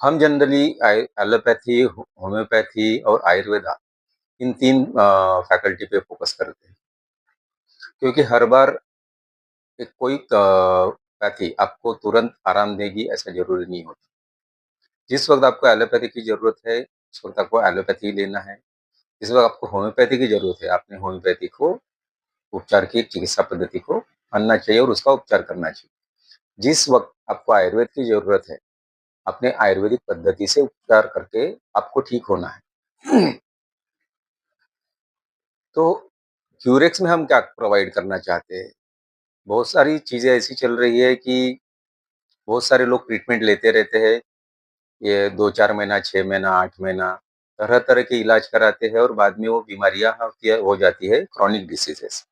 हम generally allopathy, homeopathy और आयुर्वेदा इन 3 faculty पे फ़ोकस करते हैं। क्योंकि हर बार एक कोई पैथी आपको तुरंत आराम देगी ऐसा ज़रूरी नहीं होता। जिस वक़्त आपको एलोपैथी की ज़रूरत है, उस वक़्त आपको एलोपैथी लेना है। जिस वक़्त आपको होम्योपैथी की ज़रूरत है, आपने होम्योपैथी को उपचार की चिकित्सा पद्धति को मानना चाहिए और उसका उपचार करना चाहिए। जिस वक़्त आपको आयुर्वेद की ज़रूरत है, अपने आयुर्वेदिक पद्धति से उपचार करके आपको ठीक होना है। तो क्यूरेक्स में हम क्या प्रोवाइड करना चाहते हैं? बहुत सारी चीज़ें ऐसी चल रही है कि बहुत सारे लोग ट्रीटमेंट लेते रहते हैं। ये 2-4 महीना, 6 महीना, 8 महीना, तरह-तरह के इलाज कराते हैं और बाद में वो बीमारियाँ होती है हो जाती है क्रोनिक डिसीज़ेज़।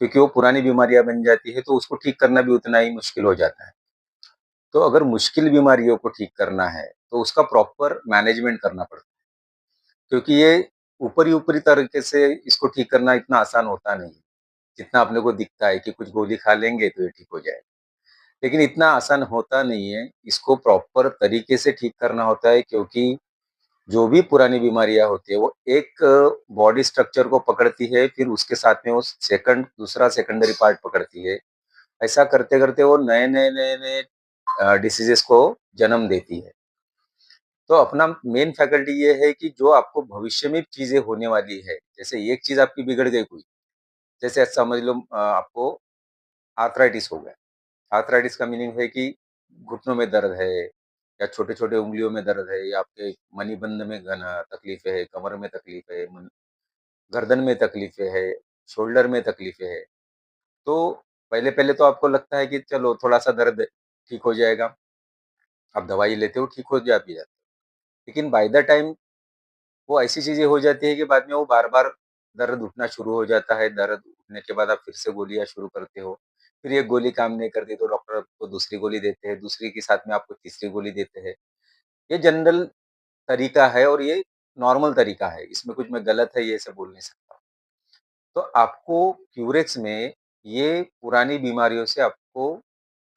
क्योंकि वो पुरानी बीमारियाँ बन जाती है, तो उसको ठीक करना भी उतना ही मुश्किल हो जाता है। तो अगर मुश्किल बीमारियों को ठीक करना है, तो उसका प्रॉपर मैनेजमेंट करना पड़ता है। क्योंकि ये ऊपरी-ऊपरी तरीके से इसको ठीक करना इतना आसान होता नहीं है। जितना अपने को दिखता है कि कुछ गोली खा लेंगे तो ये ठीक हो जाएगा। लेकिन इतना आसान होता नहीं है, इसको प्रॉपर तरीके से ठीक करना होता है क्योंकि जो भी पुरानी बीमारियाँ होती है वो एक बॉडी स्ट्रक्चर को पकड़ती है, फिर उसके साथ में वो दूसरा सेकेंडरी पार्ट पकड़ती है। ऐसा करते-करते वो नए-नए डिसीज़ेज़ को जन्म देती है। तो अपना मेन फैकल्टी ये है कि जो आपको भविष्य में चीज़ें होने वाली है, जैसे एक चीज़ आपकी बिगड़ गई कोई, जैसे समझ लो आपको आर्थराइटिस हो गया। आर्थराइटिस का मीनिंग है कि घुटनों में दर्द है या छोटे-छोटे उँगलियों में दर्द है या आपके मणिबंध में तकलीफ़ें है, कमर में तकलीफ़ है, गर्दन में तकलीफ़ें है, शोल्डर में तकलीफ़ें है। तो पहले-पहले तो आपको लगता है कि चलो थोड़ा-सा दर्द ठीक हो जाएगा। आप दवाई लेते हो, ठीक हो जाती है। लेकिन बाय द टाइम वो ऐसी चीज़ें हो जाती है कि बाद में वो बार-बार दर्द उठना शुरू हो जाता है, दर्द उठने के बाद आप फिर से गोलियाँ शुरू करते हो। फिर ये गोली काम नहीं करती तो डॉक्टर आपको दूसरी गोली देते हैं, दूसरी के साथ में आपको तीसरी गोली देते हैं। ये जनरल तरीका है और ये नॉर्मल तरीका है, इसमें कुछ मैं गलत है ये ऐसा बोल नहीं सकता। तो आपको क्यूरेक्स में ये पुरानी बीमारियों से आपको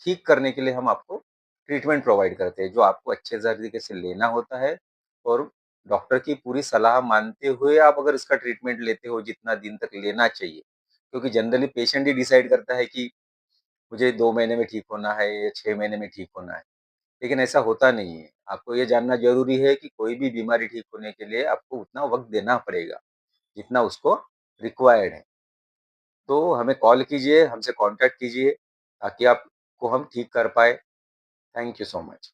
ठीक करने के लिए हम आपको ट्रीटमेंट प्रोवाइड करते हैं, जो आपको अच्छे तरीके से लेना होता है और डॉक्टर की पूरी सलाह मानते हुए आप अगर इसका ट्रीटमेंट लेते हो जितना दिन तक लेना चाहिए, क्योंकि जनरली पेशेंट ही डिसाइड करता है कि मुझे 2 महीने में ठीक होना है या 6 महीने में ठीक होना है, लेकिन ऐसा होता नहीं है। आपको ये जानना ज़रूरी है कि कोई भी बीमारी ठीक होने के लिए आपको उतना वक़्त देना पड़ेगा, जितना उसको रिक्वायर्ड है। तो हमें कॉल कीजिए, हमसे कॉन्टैक्ट कीजिए ताकि आपको हम ठीक कर पाएँ। Thank you so much.